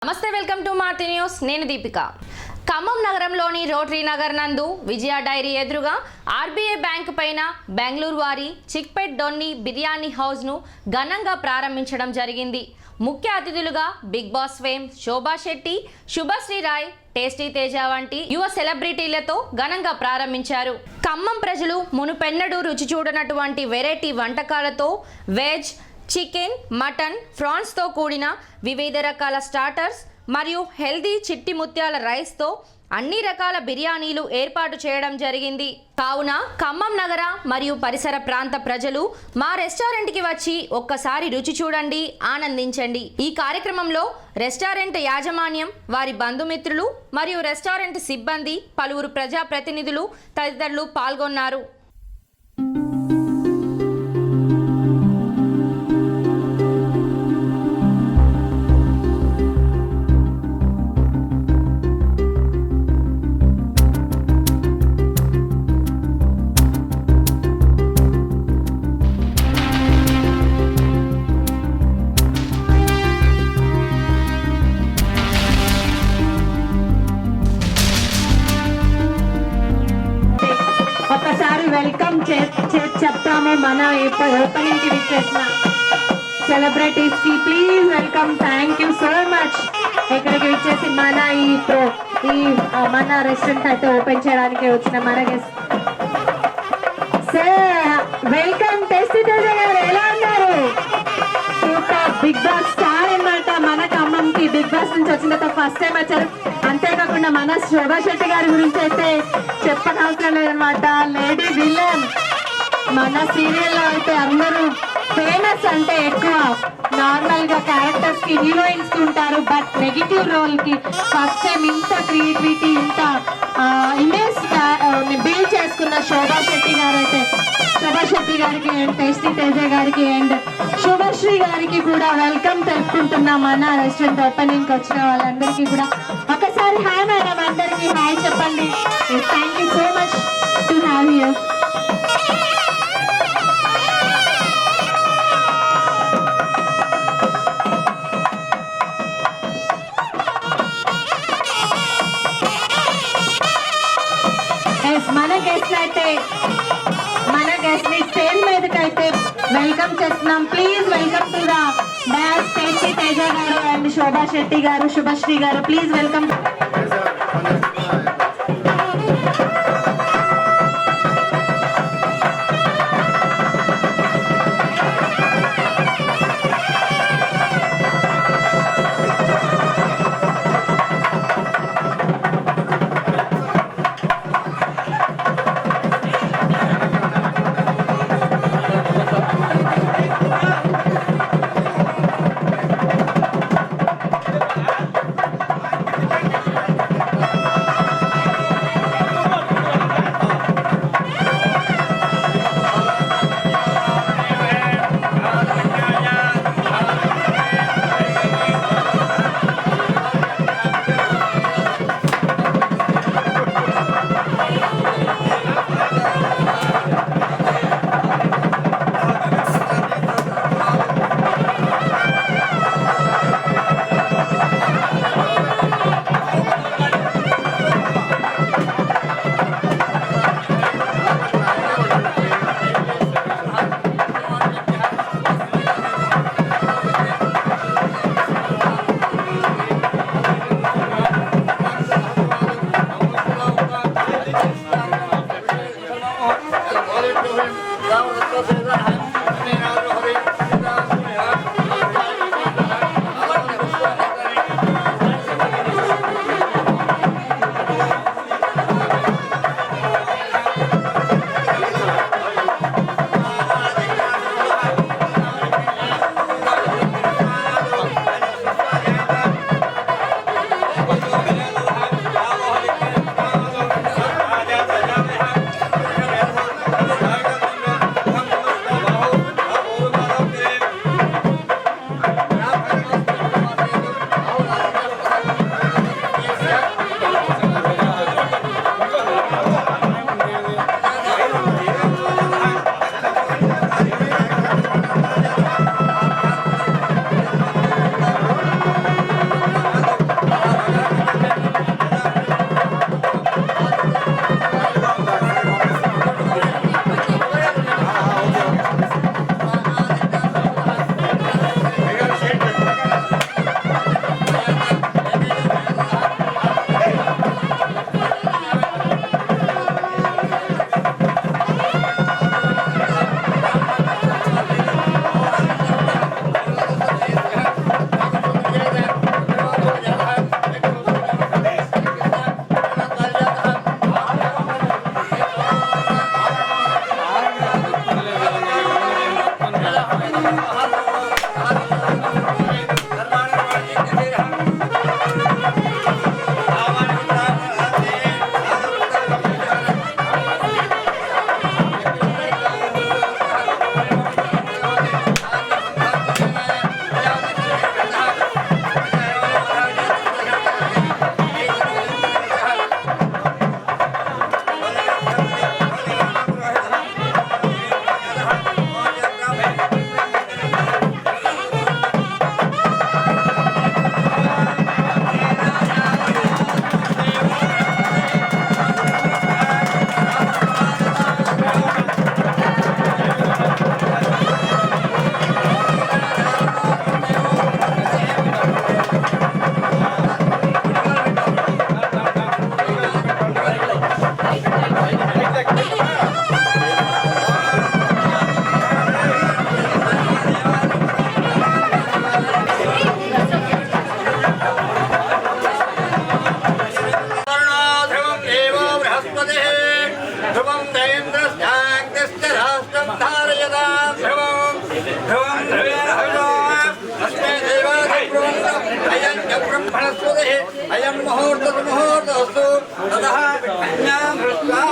నమస్తే, welcome to Maruti news. నేను దీపిక. ఖమ్మం నగరంలోని రోటరీ నగర్ నందు విజయ డైరీ ఎదురుగా ఆర్బీఐ బ్యాంకు పైన బెంగళూరు వారి చిక్పేట్ డొన్ని బిర్యానీ హౌస్ను ఘనంగా ప్రారంభించడం జరిగింది. ముఖ్య అతిథులుగా big boss fame Shobha Shetty, Subhashree Roy, tasty Teja వంటి యువ సెలబ్రిటీలతో ఘనంగా ప్రారంభించారు. ఖమ్మం ప్రజలు మునుపెన్నడూ రుచి చూడనటువంటి వెరైటీ వంటకాలతో వెజ్, చికెన్, మటన్, ఫ్రాన్స్తో కూడిన వివిధ రకాల స్టార్టర్స్ మరియు హెల్దీ చిట్టి ముత్యాల రైస్తో అన్ని రకాల బిర్యానీలు ఏర్పాటు చేయడం జరిగింది. కావున ఖమ్మం నగర మరియు పరిసర ప్రాంత ప్రజలు మా రెస్టారెంట్కి వచ్చి ఒక్కసారి రుచి చూడండి, ఆనందించండి. ఈ కార్యక్రమంలో రెస్టారెంట్ యాజమాన్యం, వారి బంధుమిత్రులు మరియు రెస్టారెంట్ సిబ్బంది, పలువురు ప్రజాప్రతినిధులు తదితరులు పాల్గొన్నారు. ఒకసారి వెల్కమ్ చెప్తాము మన ఓపెనింగ్ కి విచ్చేసిన సెలబ్రిటీస్ కి. Please welcome. Thank you so much. ఇక్కడికి విచ్చేసి మన రెస్టారెంట్ అయితే ఓపెన్ చేయడానికి వచ్చిన మన guest sir. Welcome. Tasty Teja గారు ఎలా ఉన్నారు? సూపర్. బిగ్ బాస్ స్టార్ అన్నమాట. మన ఖమ్మంకి బిగ్ బాస్ నుంచి వచ్చిన తర్వాత ఫస్ట్ టైం వచ్చారు. అంతేకాకుండా మన శోభా శెట్టి గారి గురించి అయితే చెప్పనవసరం లేదనమాట. Lady villain. మన సీరియల్లో అయితే అందరూ ఫేమస్ అంటే ఎక్కువ నార్మల్ గా క్యారెక్టర్స్ కి హీరోయిన్స్ కి ఉంటారు, బట్ నెగిటివ్ రోల్ కి ఫస్ట్ టైం ఇంత క్రియేటివిటీ, ఇంత ఇమేజ్ బిల్డ్ చేసుకున్న శోభా శెట్టి గారికి అండ్ టేస్టీ తేజ గారికి అండ్ శుభశ్రీ గారికి కూడా వెల్కమ్ తెలుపుకుంటున్నాం. మన రెస్టారెంట్ ఓపెనింగ్ వచ్చిన వాళ్ళందరికీ కూడా ఒకసారి హాయ్ మేడం, అందరికీ హాయ్ చెప్పండి. Thank you so much to have you. మన గెస్ట్ ని స్టేజ్ మీదకి అయితే వెల్కమ్ చేస్తున్నాం. Please welcome to the dance tasty Teja గారు అండ్ శోభా శెట్టి గారు, శుభశ్రీ గారు. Please welcome. अयं मुहूर्तस्तु ततः कन्यां हृत्वा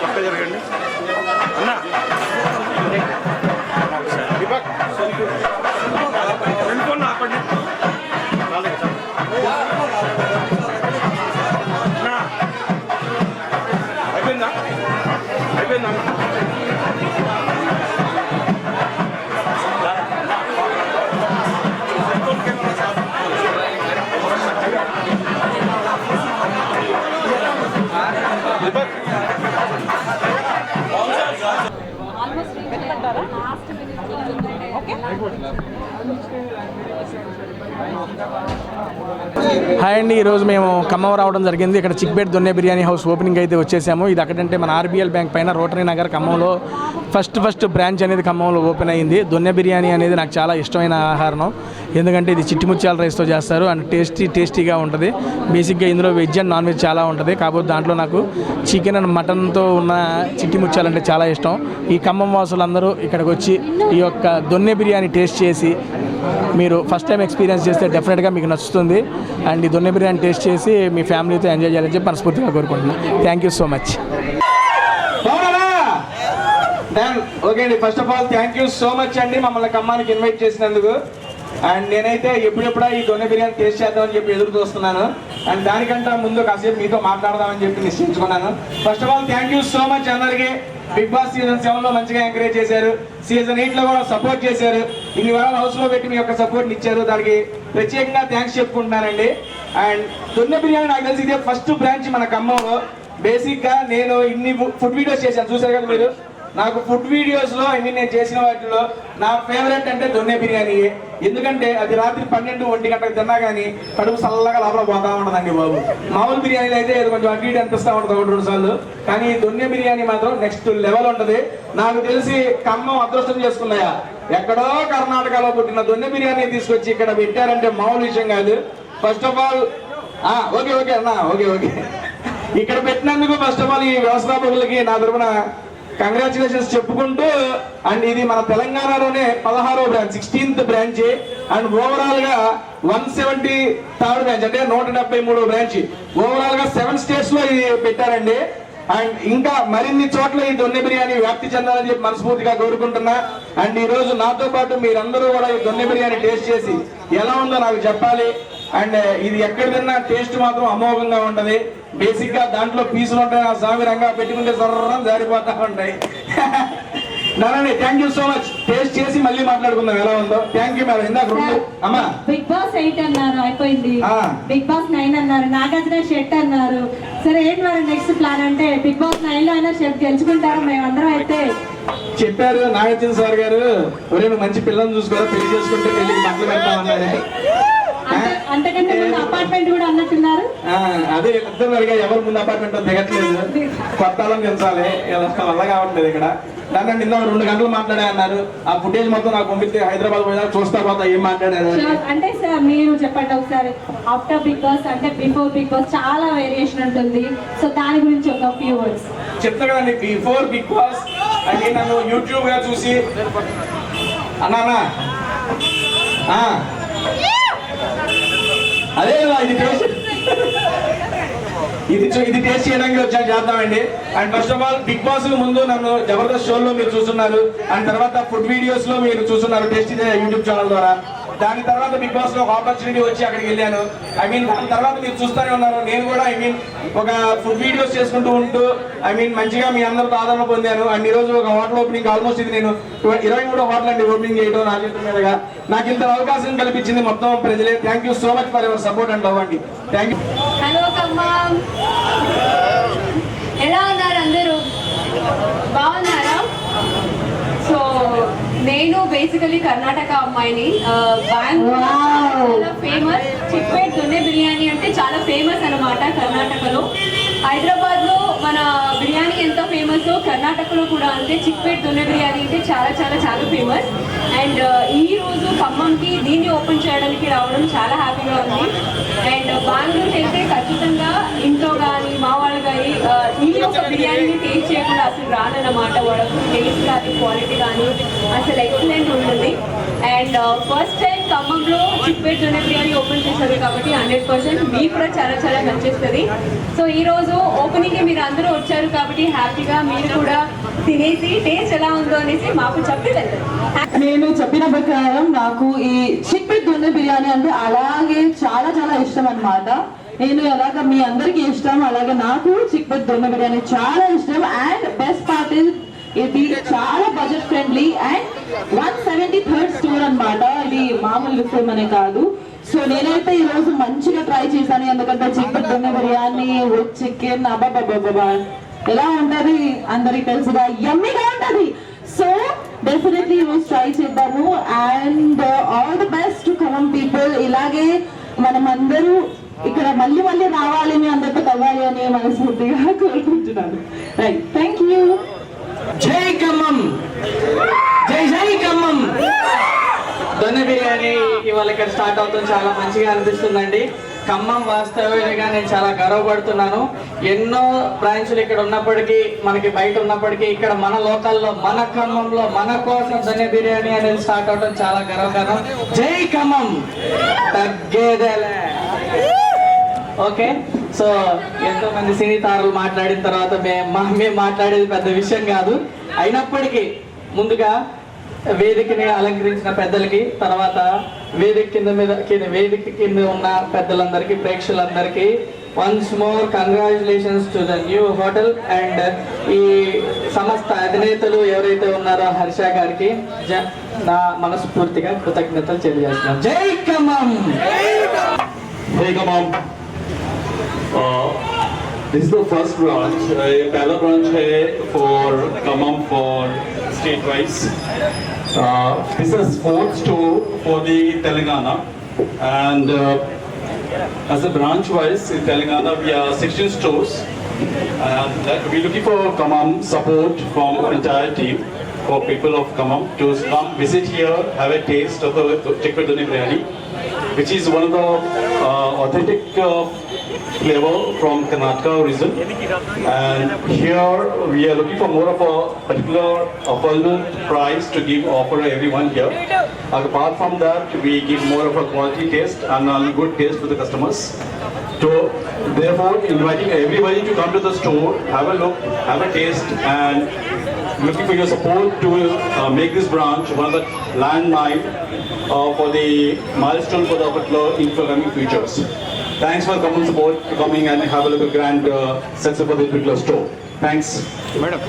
పక్క జరగండి అన్న దీపక్ రెండు ఫోన్ ఆపండి అయిపోయిందా అయిపోయిందా దీపక్ హాయ్ అండి, ఈరోజు మేము ఖమ్మం రావడం జరిగింది. ఇక్కడ చిక్పేట్ దొన్నె బిర్యానీ హౌస్ ఓపెనింగ్ అయితే వచ్చేసాము. ఇది అక్కడంటే మన ఆర్బీఎల్ బ్యాంక్ పైన రోటరీ నగర్ ఖమ్మంలో ఫస్ట్ బ్రాంచ్ అనేది ఖమ్మంలో ఓపెన్ అయ్యింది. దొన్నె బిర్యానీ అనేది నాకు చాలా ఇష్టమైన ఆహారం, ఎందుకంటే ఇది చిట్టిముత్యాల రైస్తో చేస్తారు అండ్ టేస్టీగా ఉంటుంది. బేసిక్గా ఇందులో వెజ్ అండ్ నాన్ వెజ్ చాలా ఉంటుంది. కాకపోతే దాంట్లో నాకు చికెన్ అండ్ మటన్తో ఉన్న చిట్టిముత్యాలు అంటే చాలా ఇష్టం. ఈ ఖమ్మం వాసులందరూ ఇక్కడికి వచ్చి ఈ యొక్క దొన్నె బిర్యానీ టేస్ట్ చేసి మీరు ఫస్ట్ టైం ఎక్స్పీరియన్స్ చేస్తే డెఫినెట్గా మీకు నచ్చుతుంది. అండ్ ఈ దొన్నె బిర్యానీ టేస్ట్ చేసి మీ ఫ్యామిలీతో ఎంజాయ్ చేయాలని చెప్పి మనస్ఫూర్తిగా కోరుకుంటున్నాను. Thank you so much. Okay అండి, first of all thank you so much అండి మమ్మల్ని ఖమ్మానికి ఇన్వైట్ చేసినందుకు. అండ్ నేనైతే ఎప్పుడెప్పుడా ఈ దొన్నె బిర్యానీ టేస్ట్ చేద్దామని చెప్పి ఎదురు చూస్తున్నాను. అండ్ దానికంటే ముందు కాసేపు మీతో మాట్లాడదామని చెప్పి నిశ్చయించుకున్నాను. First of all thank you so much అందరికీ. బిగ్ బాస్ సీజన్ 7లో మంచిగా ఎంకరేజ్ చేశారు, సీజన్ 8లో కూడా సపోర్ట్ చేశారు. ఇన్ని వారాలు హౌస్లో పెట్టి మీ యొక్క సపోర్ట్ని ఇచ్చారు, దానికి ప్రత్యేకంగా థ్యాంక్స్ చెప్పుకుంటున్నానండి. అండ్ దొన్నె బిర్యానీ నాకు తెలిసి ఇదే ఫస్ట్ బ్రాంచ్ మన ఖమ్మంలో. బేసిక్గా నేను ఇన్ని ఫుడ్ వీడియోస్ చేశాను, చూసారు కదా మీరు. నాకు ఫుడ్ వీడియోస్లో నేను చేసిన వాటిలో నా ఫేవరెట్ అంటే దొన్నె బిర్యానీ. ఎందుకంటే అది రాత్రి 12-1 గంటలకు తిన్నా కానీ కడుపు చల్లగా లోపల పోతా ఉండదండి బాబు. మామూలు బిర్యానీలు అయితే కొంచెం అటు ఇటు అనిపిస్తూ ఉంటుంది 1-2 సార్లు, కానీ దొన్నె బిర్యానీ మాత్రం నెక్స్ట్ లెవెల్ ఉంటుంది. నాకు తెలిసి ఖమ్మం అదృష్టం చేసుకున్నాయా, ఎక్కడో కర్ణాటకలో పుట్టిన దొన్నె బిర్యానీ తీసుకొచ్చి ఇక్కడ పెట్టారంటే మామూలు విషయం కాదు. ఫస్ట్ ఆఫ్ ఆల్ ఓకే అన్నా ఓకే ఇక్కడ పెట్టినందుకు ఫస్ట్ ఆఫ్ ఆల్ ఈ వ్యవస్థాపకులకి నా తరఫున కంగ్రాచులేషన్స్ చెప్పుకుంటూ, అండ్ ఇది మన తెలంగాణలోనే 16వ branch, 16th branch. And overall గా 173rd బ్రాంచ్, అంటే 173వ బ్రాంచ్. ఓవరాల్ గా 7 స్టేట్స్ లో ఇది పెట్టారండి. అండ్ ఇంకా మరిన్ని చోట్ల ఈ దొన్నె బిర్యానీ వ్యాప్తి చెందాలని చెప్పి మనస్ఫూర్తిగా కోరుకుంటున్నా. అండ్ ఈ రోజు నాతో పాటు మీరందరూ కూడా ఈ దొన్నె బిర్యానీ టేస్ట్ చేసి ఎలా ఉందో నాకు చెప్పాలి. అండ్ ఇది ఎక్కడ తిన్నా టేస్ట్ మాత్రం అమోఘంగా ఉంటది. బేసిక్ గా దాంట్లో పీసులు ఉంటాయి, ఆ స్వామి రంగా పెట్టుకుంటే సర్రం జారిపోతా ఉంటాయి. Narayana, thank you so much. Taste చేసి మళ్ళీ మాట్లాడుకుందాం ఎలా ఉందో. Thank you madam. ఇందాక అమ్మా బిగ్ బాస్ 8 అన్నారు, అయిపోయింది. బిగ్ బాస్ 9 అన్నారు, నాగార్జున షెట్ అన్నారు. సరే ఏంటి మరి నెక్స్ట్ ప్లాన్ అంటే బిగ్ బాస్ 9లో అయినా షెట్ గెలుచుకుంటారు. మేమందరం అయితే చెప్పారు నాగార్జున సార్ గారు, ఒరే నువ్వు మంచి పిల్లల్ని చూసుకోరా, పెళ్లి చేసుకుంటే పెళ్లికి బట్టలు పెడతామన్నారు. అంతకంటే ముందు అపార్ట్మెంట్ కూడా అన్నట్టున్నారు. అదే ఇద్దరు అడిగా ఎవరు ముందు అపార్ట్మెంట్ దిగట్లేదు, కొత్త వాళ్ళని పెంచాలి, వల్ల కావట్లేదు ఇక్కడ. దాన్ని నిన్న 2 గంటలు మాట్లాడే అన్నారు. ఆ ఫుటేజ్ మొత్తం నాకు పంపిస్తే హైదరాబాద్ పోయినా చూస్తా పోతా ఏం మాట్లాడారు. అంటే సార్ మీరు చెప్పండి ఒకసారి, ఆఫ్టర్ బిగ్ బాస్ అంటే బిఫోర్ బిగ్ బాస్ చాలా వేరియేషన్ ఉంటుంది. సో దాని గురించి ఒక ఫ్యూ వర్డ్స్ చెప్తా కదండి. బిఫోర్ బిగ్ బాస్ అంటే నన్ను యూట్యూబ్ గా చూసి అన్నా అదే ఇది టేస్ట్ ఇది టేస్ట్ చేయడానికి వచ్చా చేద్దామండి. And first of all Bigg Boss ముందు నన్ను జబర్దస్త్ షోలో మీరు చూస్తున్నారు, అండ్ తర్వాత ఫుడ్ వీడియోస్ లో మీరు చూస్తున్నారు టేస్ట్ యూట్యూబ్ ఛానల్ ద్వారా. దాని తర్వాత బిగ్ బాస్ లో ఒక ఆపర్చునిటీ వచ్చి అక్కడికి వెళ్ళాను. దాని తర్వాత మీరు చూస్తూనే ఉన్నారు. నేను కూడా ఒక ఫుడ్ వీడియోస్ చేసుకుంటూ ఉంటూ మంచిగా మీ అందరితో ఆదరణ పొందాను. అండ్ ఈ రోజు ఒక హోటల్ ఓపెనింగ్, ఆల్మోస్ట్ ఇది నేను 23 హోటల్ అండి ఓపెనింగ్ చేయడం నా చేతుల మీదుగా. నాకు ఇంత అవకాశం కల్పించింది మొత్తం ప్రజలే. Thank you so much for your support and love అండి. Thank you. హలో ఖమ్మం, ఎలా ఉన్నారు అందరూ? బాగున్నారా? సో నేను బేసికలీ కర్ణాటక అమ్మాయిని. చాలా ఫేమస్ చిక్పేట్ దొన్నె బిర్యానీ అంటే చాలా ఫేమస్ అన్నమాట కర్ణాటకలో. హైదరాబాద్ లో మన బిర్యానీ ఎంత ఫేమస్, కర్ణాటకలో కూడా అంతే. చిక్పేట్ దొన్నె బిర్యానీ అంటే చాలా చాలా చాలా ఫేమస్. అండ్ ఈ రోజు ఖమ్మంకి దీన్ని ఓపెన్ చేయడానికి రావడం చాలా హ్యాపీగా ఉంది. అండ్ బెంగళూరుకి వెళ్తే ఖచ్చితంగా ఇంట్లో కానీ మా వాళ్ళు కానీ ఈ యొక్క బిర్యానీని టేస్ట్ చేయకుండా అసలు రానన్నమాట. వాళ్ళకు టేస్ట్ కానీ క్వాలిటీ కానీ అసలు ఎక్సలెంట్ ఉంటుంది. అండ్ ఫస్ట్ టైం ఖమ్మంలో చిక్పేట్ దొన్నె బిర్యానీ ఓపెన్ చేశారు కాబట్టి 100% మీకు కూడా చాలా చాలా నచ్చేస్తుంది. సో ఈ రోజు ఓపెనింగ్ మీరు అందరూ వచ్చారు కాబట్టి హ్యాపీగా మీరు కూడా తినేసి టేస్ట్ ఎలా ఉందో అనేసి మాకు చెప్పి వెళ్తారు. నేను చెప్పిన ప్రకారం నాకు ఈ చిక్పేట్ దొన్నె బిర్యానీ అంటే అలాగే చాలా చాలా ఇష్టం అన్నమాట. నేను ఎలాగ మీ అందరికీ ఇష్టం అలాగే నాకు చిక్పేట్ దొన్నె బిర్యానీ చాలా ఇష్టం. అండ్ బెస్ట్ పార్ట్ ఇది చాలా budget friendly and 173rd store అన్నమాట. ఇది మామూలు విషయం అనే కాదు. సో నేనైతే ఈ రోజు మంచిగా ట్రై చేశాను, ఎందుకంటే చిక్పేట్ దొన్నె బిర్యానీ విత్ చికెన్ అబ్బాబాబా ఎలా ఉంటది అందరికి తెలుసుగా, యమ్మీగా ఉంటది. సో డెఫినెట్లీ ఈరోజు ట్రై చేద్దాము. And all the best to Khammam people. ఇలాగే మనం అందరూ ఇక్కడ మళ్ళీ మళ్ళీ రావాలి, మీ అందరితో కలవాలి అని మనస్ఫూర్తిగా కోరుకుంటున్నాను. Right, thank you. జై ఖమ్మం, జై జై ఖమ్మం. దొన్నె బిర్యానీ ఇవాళ ఇక్కడ స్టార్ట్ అవుతుంది, చాలా మంచిగా అనిపిస్తుందండి. ఖమ్మం వాస్తవ్యంగా నేను చాలా గర్వపడుతున్నాను. ఎన్నో బ్రాంచ్లు ఇక్కడ ఉన్నప్పటికీ, మనకి బయట ఉన్నప్పటికీ, ఇక్కడ మన లోకల్లో మన ఖమ్మంలో మన కోసం దొన్నె బిర్యానీ అనేది స్టార్ట్ అవడం చాలా గర్వకారణం. జై ఖమ్మం, తగ్గేదేలే. ఓకే, సో ఎంతో మంది సినీ తారలు మాట్లాడిన తర్వాత మేము మాట్లాడేది పెద్ద విషయం కాదు. అయినప్పటికీ ముందుగా వేదికని అలంకరించిన పెద్దలకి, తర్వాత వేదిక కింద ఉన్న పెద్దలందరికీ, ప్రేక్షకులందరికీ once more congratulations to the new hotel. And ఈ సంస్థ అధినేతలు ఎవరైతే ఉన్నారో హర్ష గారికి నా మనస్ఫూర్తిగా కృతజ్ఞతలు తెలియజేస్తున్నాను. జై Khammam. Hey Kamam, this is the first branch. पहला branch है for Kamam for state wise. This is 4th store for the Telangana, and as a branch wise in Telangana we are 16 stores, and that we're looking for Kamam support from our entire team for people of Kamam to come visit here, have a taste of the chickpea doni biryani, which is one of the authentic flavor from Karnataka region. And here we are looking for more of a particular affordable price to offer everyone here. Apart from that, we give more of a quality taste and a good taste for the customers. So therefore, inviting everybody to come to the store, have a look, have a taste, and looking for your support to make this branch one of the landmine for the milestone for the particular incoming futures. Thanks for coming and have a look at grand success for this particular store. Thanks.